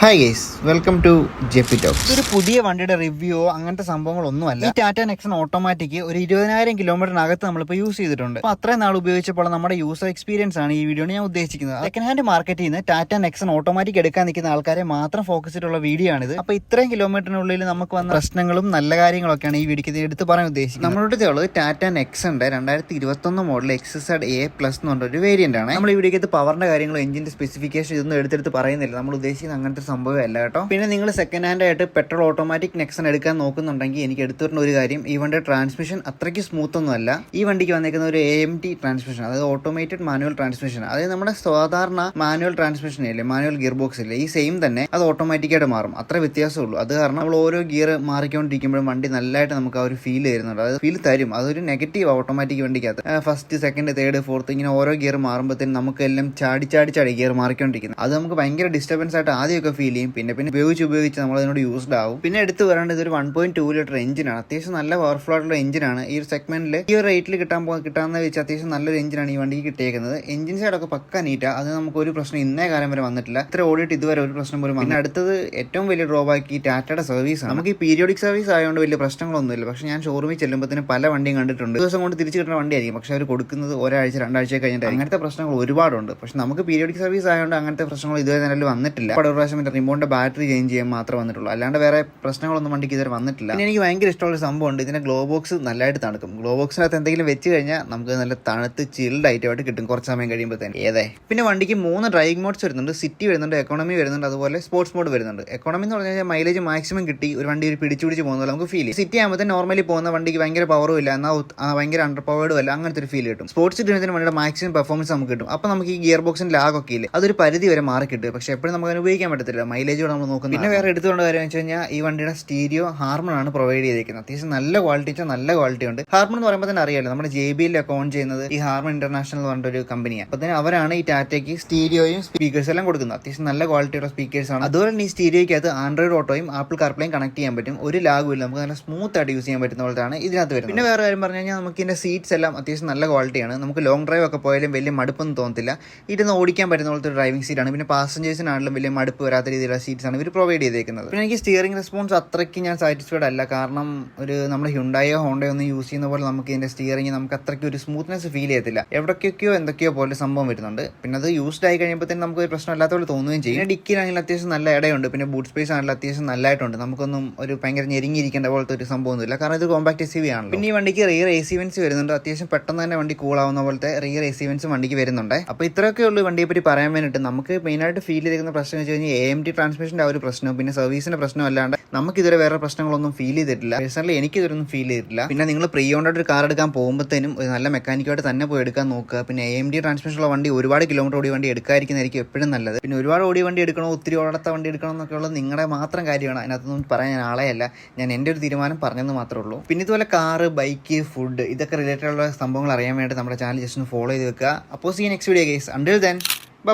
Hi guys, welcome to JP talks. ഇതൊരു പുതിയ വണ്ടിയുടെ റിവ്യൂ അങ്ങനത്തെ സംഭവങ്ങളൊന്നുമല്ല. ഈ ടാറ്റ നെക്സൺ ഓട്ടോമാറ്റിക് ഒരു 20,000 കിലോമീറ്ററിനകത്ത് നമ്മളിപ്പോൾ യൂസ് ചെയ്തിട്ടുണ്ട്. അപ്പോൾ അത്രയും നാൾ ഉപയോഗിച്ചപ്പോൾ നമ്മുടെ യൂസർ എക്സ്പീരിയൻസ് ആണ് ഈ വീഡിയോ ഞാൻ ഉദ്ദേശിക്കുന്നത്. സെക്കൻഡ് ഹാൻഡ് മാർക്കറ്റിൽ നിന്ന് ടാറ്റ നെക്സൺ ഓട്ടോമാറ്റിക് എടുക്കാൻ നിൽക്കുന്ന ആൾക്കാരെ മാത്രം ഫോക്കസ് ചെയ്തിട്ടുള്ള വീഡിയോ ആണിത്. അപ്പോൾ ഇത്രയും കിലോമീറ്ററിനുള്ളിൽ നമുക്ക് വന്ന പ്രശ്നങ്ങളും നല്ല കാര്യങ്ങളൊക്കെയാണ് ഈ വീഡിയോക്ക് എടുത്ത് പറയാൻ ഉദ്ദേശിക്കുന്നത്. നമ്മളോട് ഉള്ളത് ടാറ്റ നെക്സന്റെ 2021 മോഡൽ XZ A+ എന്ന് പറഞ്ഞൊരു വേരിയന്റ് ആണ്. നമ്മൾ ഈ വീഡിയോക്ക് പവറിന്റെ കാര്യങ്ങളും എഞ്ചിന്റെ സ്പെസിഫിക്കേഷൻ ഇതൊന്നും എടുത്തെടുത്ത് പറയുന്നില്ല. നമ്മൾ ഉദ്ദേശിക്കുന്ന അങ്ങനത്തെ സംഭവമല്ല കേട്ടോ. പിന്നെ നിങ്ങൾ സെക്കൻഡ് ഹാൻഡ് ആയിട്ട് പെട്രോൾ ഓട്ടോമാറ്റിക് നെക്സൺ എടുക്കാൻ നോക്കുന്നുണ്ടെങ്കിൽ എനിക്ക് എടുത്തു വരുന്ന ഒരു കാര്യം, ഈ വണ്ടിയുടെ ട്രാൻസ്മിഷൻ അത്രയ്ക്ക് സ്മൂത്ത് ഒന്നും അല്ല. ഈ വണ്ടിക്ക് വന്നിരിക്കുന്ന ഒരു AMT ട്രാൻസ്മിഷൻ, അതായത് ഓട്ടോമേറ്റഡ് മാനുവൽ ട്രാൻസ്മിഷൻ. അതായത് നമ്മുടെ സാധാരണ മാനുവൽ ട്രാൻസ്മിഷൻ ഇല്ലേ, മാനുവൽ ഗിയർ ബോക്സ് ഇല്ലേ, ഈ സെയിം തന്നെ അത് ഓട്ടോമാറ്റിക്കായിട്ട് മാറും. അത്ര വ്യത്യാസമുള്ളൂ. അത് കാരണം നമ്മൾ ഓരോ ഗിയർ മാറിക്കൊണ്ടിരിക്കുമ്പോഴും വണ്ടി നല്ലതായിട്ട് നമുക്ക് ആ ഒരു ഫീൽ തരുന്നുണ്ട്. അത് ഫീൽ തരും. അതൊരു നെഗറ്റീവ് ഓട്ടോമാറ്റിക് വണ്ടിക്കകത്ത്. ഫസ്റ്റ്, സെക്കൻഡ്, തേർഡ്, ഫോർത്ത് ഇങ്ങനെ ഓരോ ഗിയർ മാറുമ്പോഴത്തേനും നമുക്കെല്ലാം ചാടി ഗിയർ മാറിക്കൊണ്ടിരിക്കുന്നത്. അത് നമുക്ക് ഭയങ്കര ഡിസ്റ്റർബൻസ് ആയിട്ട് ആദ്യമൊക്കെ ഫീൽ ചെയ്യും. പിന്നെ ഉപയോഗിച്ച് നമ്മൾ അതിനോട് യൂസ്ഡ് ആവും. പിന്നെ എടുത്ത് പറയേണ്ടത് ഇതൊരു 1.2 ലിറ്റർ എഞ്ചിനാണ്. അത്യാവശ്യം നല്ല പവർഫുൾ ആയിട്ടുള്ള എഞ്ചിനാണ്. ഈ ഒരു സെഗ്മെന്റിൽ ഈ ഒരു റേറ്റിൽ കിട്ടാന്ന് വെച്ച് അത്യാവശ്യം നല്ലൊരു എഞ്ചിനാണ് ഈ വണ്ടിക്ക് കിട്ടിയേക്കുന്നത്. എഞ്ചിൻ സൈഡൊക്കെ പക്ക നീറ്റാ. അത് നമുക്ക് ഒരു പ്രശ്നം ഇന്നേ കാലം വരെ വന്നിട്ടില്ല. ഇത്ര ഓടിയിട്ട് ഇതുവരെ ഒരു പ്രശ്നം പോലും. പിന്നെ അടുത്തത് ഏറ്റവും വലിയ ഡ്രോബാക്ക് ഈ ടാറ്റയുടെ സർവീസ് ആണ്. നമുക്ക് ഈ പീരിയോഡിക് സർവീസ് ആയതുകൊണ്ട് വലിയ പ്രശ്നങ്ങളൊന്നുമില്ല. പക്ഷെ ഞാൻ ഷോറൂമിൽ ചെല്ലുമ്പോഴത്തേനും പല വണ്ടിയും കണ്ടിട്ടുണ്ട്. ദിവസം കൊണ്ട് തിരിച്ചു കിട്ടുന്ന വണ്ടിയായിരിക്കും, പക്ഷെ അവർ കൊടുക്കുന്നത് ഒരാഴ്ച 2 ആഴ്ച കഴിഞ്ഞിട്ട്. അങ്ങനത്തെ പ്രശ്നങ്ങൾ ഒരുപാടുണ്ട്. പക്ഷെ നമുക്ക് പീരിയോഡിക് സർവീസ് ആയതുകൊണ്ട് അങ്ങനത്തെ പ്രശ്നങ്ങൾ ഇതുവരെ നിലവിൽ വന്നിട്ടില്ല. ഒരു പ്രാവശ്യം റിമോട്ടിന്റെ ബാറ്ററി ചേഞ്ച് ചെയ്യാൻ മാത്രമേ വന്നിട്ടുള്ളൂ. അല്ലാണ്ട് വേറെ പ്രശ്നങ്ങളൊന്നും വണ്ടിക്ക് ഇതുവരെ വന്നിട്ടില്ല. പിന്നെ എനിക്ക് ഭയങ്കര ഇഷ്ടമുള്ള സംഭവമുണ്ട്, ഇതിന്റെ ഗ്ലോ ബോക്സ് നല്ലതായിട്ട് തണുക്കും. ഗ്ലോ ബോക്സിനകത്ത് എന്തെങ്കിലും വെച്ച് കഴിഞ്ഞാൽ നമുക്ക് നല്ല തണുത്ത് ചിൽഡ് ആയിട്ട് കിട്ടും കുറച്ച് സമയം കഴിയുമ്പോൾ തന്നെ. പിന്നെ വണ്ടിക്ക് 3 ഡ്രൈവിംഗ് മോഡ്സ് വരുന്നുണ്ട്. സിറ്റി വരുന്നുണ്ട്, എക്കോണമി വരുന്നുണ്ട്, അതുപോലെ സ്പോർട്സ് മോഡ് വരുന്നുണ്ട്. എക്കോണമി എന്ന് പറഞ്ഞു കഴിഞ്ഞാൽ മൈലേജ് മാക്സിമം കിട്ടി ഒരു വണ്ടി ഒരു പിടിച്ചു പോകുന്നത് നമുക്ക് ഫീൽ ചെയ്യും. സിറ്റി ആകുമ്പോൾ നോർമലി പോകുന്ന വണ്ടിക്ക് ഭയങ്കര പവറും ഇല്ല, എന്നാൽ ഭയങ്കര അണ്ടർ പവേർഡും അല്ല, അങ്ങനത്തെ ഒരു ഫീൽ കിട്ടും. സ്പോർട്സ് കിട്ടുന്നതിന് വണ്ടിയുടെ മാക്സിമം പെർഫോമൻസ് നമുക്ക് കിട്ടും. അപ്പോൾ നമുക്ക് ഈ ഗിയർ ബോക്സിന്റെ ലാഗ് ഒക്കെ ഇല്ല, അതൊരു പരിധി വരെ മാറി കിട്ടും. പക്ഷെ എപ്പോഴും നമുക്ക് അതിന് ഉപയോഗിക്കാൻ പറ്റത്തില്ല, മൈലേജോട് നമ്മൾ നോക്കുന്നത്. പിന്നെ വേറെ എടുത്തുകൊണ്ട് കാര്യം വെച്ച് കഴിഞ്ഞാൽ ഈ വണ്ടിയുടെ സ്റ്റീരിയോ ഹാർമൺ ആണ് പ്രൊവൈഡ് ചെയ്തിരിക്കുന്നത്. അത്യാവശ്യം നല്ല ക്വാളിറ്റി ഉണ്ട്. ഹാർമൺ എന്ന് പറയുമ്പോൾ തന്നെ അറിയാലോ, നമ്മുടെ JBL ഒക്കെ ഓൺ ചെയ്യുന്നത് ഈ ഹാർമൺ ഇന്റർനാഷണൽ എന്ന് പറഞ്ഞ ഒരു കമ്പനിയാണ്. അപ്പോൾ തന്നെ അവരാണ് ഈ ടാറ്റയ്ക്ക് സ്റ്റീരിയോയും സ്പീക്കേഴ്സ് എല്ലാം കൊടുക്കുന്നത്. അത്യാവശ്യം നല്ല ക്വാളിറ്റിയുള്ള സ്പീക്കേഴ്സ് ആണ്. അതുപോലെ തന്നെ ഈ സ്റ്റീരിയോയ്ക്കകത്ത് ആൻഡ്രോയിഡ് ഓട്ടോയും ആപ്പിൾ കാർപ്ലേയും കണക്ട് ചെയ്യാൻ പറ്റും. ഒരു ലാഗും ഇല്ല, നമുക്ക് നല്ല സ്മൂത്ത് ആയിട്ട് യൂസ് ചെയ്യാൻ പറ്റുന്ന പോലത്താണ് ഇതിനകത്ത് വരുന്നത്. പിന്നെ വേറെ കാര്യം പറഞ്ഞു കഴിഞ്ഞാൽ നമുക്ക് ഇതിന്റെ സീറ്റ്സ് എല്ലാം അത്യാവശ്യം നല്ല ക്വാളിറ്റിയാണ്. നമുക്ക് ലോങ് ഡ്രൈവ് ഒക്കെ പോയാലും വലിയ മടുപ്പൊന്നും തോന്നത്തില്ല. ഇരുന്ന് ഓടിക്കാൻ പറ്റുന്ന പോലത്തെ ഒരു ഡ്രൈവിംഗ് സീറ്റാണ്. പിന്നെ പാസഞ്ചേഴ്സിനാണെങ്കിലും വലിയ മടുപ്പ് വരാത്ത രീതിയിലുള്ള സീറ്റ്സ് ആണ് ഇവർ പ്രൊവൈഡ് ചെയ്തേക്കുന്നത്. പിന്നെ എനിക്ക് സ്റ്റിയറിംഗ് റെസ്പോൺസ് അത്രയ്ക്ക് ഞാൻ സാറ്റിസ്ഫൈഡ് അല്ല. കാരണം ഒരു നമ്മൾ ഹ്യുണ്ടായോ ഹോണ്ടയോ ഒന്നും യൂസ് ചെയ്യുന്ന പോലെ നമുക്ക് ഇതിന്റെ സ്റ്റിയറിംഗ് നമുക്ക് അത്രയ്ക്ക് ഒരു സ്മൂത്ത്നെസ് ഫീൽ ചെയ്യത്തില്ല. എവിടേക്കൊക്കെയോ എന്തൊക്കെയോ പോലെ സംഭവം വരുന്നുണ്ട്. പിന്നെ അത് യൂസ്ഡ് ആയി കഴിയുമ്പോൾ തന്നെ നമുക്ക് ഒരു പ്രശ്നം അല്ലാത്ത പോലെ തോന്നുകയും ചെയ്യും. പിന്നെ ഡിക്കിയിലാണെങ്കിൽ അത്യാവശ്യം നല്ല ഇടയുണ്ട്. പിന്നെ ബൂട്ട് സ്പേസ് ആണെങ്കിൽ അത്യാവശ്യം നല്ലതായിട്ടുണ്ട്. നമുക്കൊന്നും ഒരു ഭയങ്കര ഞെരുങ്ങിയിരിക്കേണ്ട പോലത്തെ ഒരു സംഭവമൊന്നുമില്ല, കാരണം ഇത് കോമ്പാക്ട് SUV ആണല്ലോ. പിന്നെ ഈ വണ്ടിക്ക് റിയർ AC വെന്റ്സ് വരുന്നുണ്ട്. അത്യാവശ്യം പെട്ടെന്ന് തന്നെ വണ്ടി കൂളാവുന്ന പോലത്തെ റിയർ AC വെന്റ്സ് വണ്ടിക്ക് വരുന്നുണ്ട്. അപ്പോൾ ഇത്രയൊക്കെ ഉള്ളൂ വണ്ടിയെ പറ്റി പറയാൻ വേണ്ടിയിട്ട്. നമുക്ക് മെയിനായിട്ട് ഫീൽ ചെയ്തിരിക്കുന്ന പ്രശ്നം വെച്ച് കഴിഞ്ഞാൽ AMT ട്രാൻസ്മിഷൻ്റെ ആ ഒരു പ്രശ്നം, പിന്നെ സർവീസിന്റെ പ്രശ്നം അല്ലാണ്ട് നമുക്കിതുവരെ വേറെ പ്രശ്നങ്ങളൊന്നും ഫീൽ ചെയ്തിട്ടില്ല. പേഴ്സണലി എനിക്കിതൊന്നും ഫീൽ ചെയ്തിട്ടില്ല. പിന്നെ നിങ്ങൾ പ്രീ ഓൺഡ് ഒരു കാർ എടുക്കാൻ പോകുമ്പോഴത്തേനും ഒരു നല്ല മെക്കാനിക്കുമായിട്ട് തന്നെ പോയി എടുക്കാൻ നോക്കുക. പിന്നെ AMT ട്രാൻസ്മിഷനുള്ള വണ്ടി ഒരുപാട് കിലോമീറ്റർ ഓടിയ വണ്ടി എടുക്കാതിരിക്കുന്നതായിരിക്കും എപ്പോഴും നല്ലത്. പിന്നെ ഒരുപാട് ഓടിയ വണ്ടി എടുക്കണോ ഒത്തിരി ഓടാത്ത വണ്ടി എടുക്കണോ എന്നൊക്കെ ഉള്ളത് നിങ്ങളുടെ മാത്രം കാര്യമാണ്. അതിനകത്തൊന്നും പറയാൻ ഞാൻ ആളെയല്ല, ഞാൻ എൻ്റെ ഒരു തീരുമാനം പറഞ്ഞെന്ന് മാത്രമേ ഉള്ളൂ. പിന്നെ ഇതുപോലെ കാറ്, ബൈക്ക്, ഫുഡ് ഇതൊക്കെ റിലേറ്റഡ് ഉള്ള സംഭവങ്ങൾ അറിയാൻ വേണ്ടി നമ്മുടെ ചാനൽ ജസ്റ്റ് ഒന്ന് ഫോളോ ചെയ്ത് വെക്കുക. അപ്പോൾ see next video guys. Until then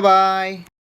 by.